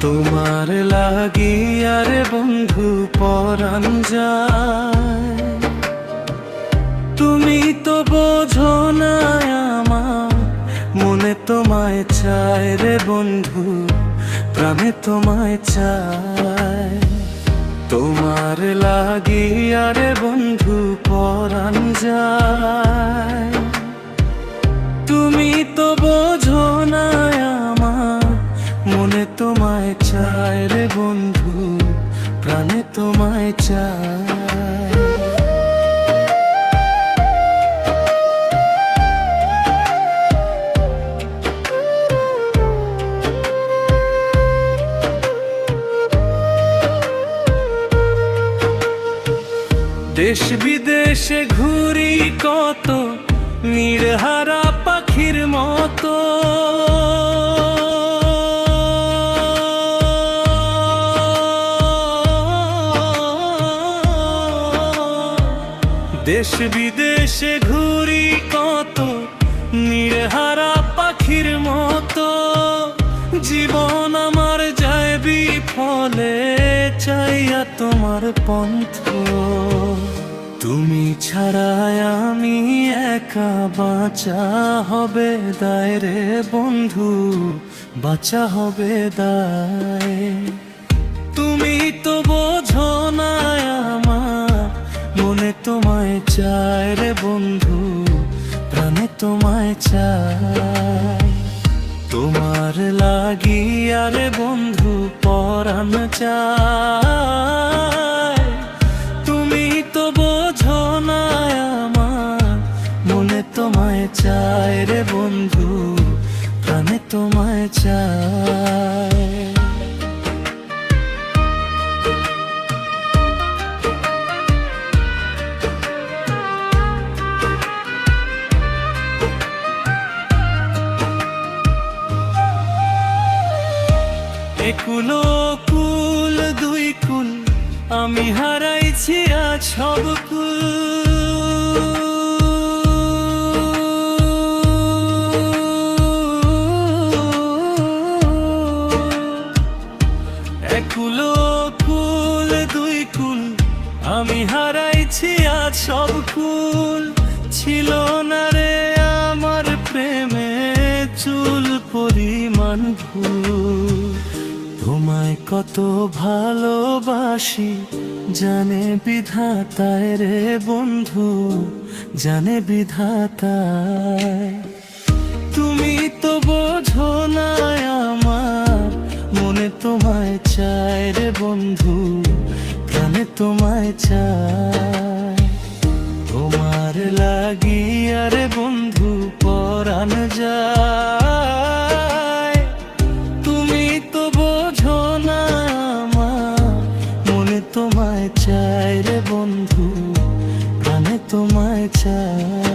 তোমার লাগিয়া রে বন্ধু পরাণ যায়, তুমি তো বোঝো না আমার মনে তোমায় চায় রে বন্ধু, প্রাণে তোমায় চায়। তোমার লাগিয়া রে বন্ধু পরাণ যায়, তুমি তো বোঝো না আমার মনে তোমায় চায় রে বন্ধু, প্রাণে তোমায় চায়। দেশ বিদেশে ঘুরি কত নির্হারা পাখির মতো, দেশ বিদেশে ঘুরি কত নির্হারা পাখির মতো, জীবন আমার যায় বিফলে চাইয়া তোমার পন্থ। তুমি ছাড়াই আমি একা, বাঁচা হবে দায় রে বন্ধু, বাঁচা হবে দায়। তুমি তো বোঝো না আমার মনে তোমায় চায় রে বন্ধু, প্রাণে তোমায় চায়। তোমার লাগিয়া রে বন্ধু পরাণ চায়, তুমি তো বোঝো না আমার মনে তোমায় চায় রে বন্ধু, প্রাণে তোমায় চায়। একুলো কুল দুই কুল আমি হারাইছি আজ সব কুল, একুলো কুল দুই কুল আমি হারাইছি আজ সব কুল। ছিল না রে আমার প্রেমে চুল পরিমাণ ভুল, তোমায় কত ভালোবাসি জানে বিধাতায় রে বন্ধু, জানে বিধাতায়। তুমি তো বোঝো না আমার মনে তোমায় চায় রে বন্ধু, প্রাণে তোমায় চায়। তোমার লাগিয়া রে বন্ধু পরাণ যায়, তুমি তো বোঝো না আমার মনে তোমায় চায় রে বন্ধু, প্রাণে তোমায় চায়।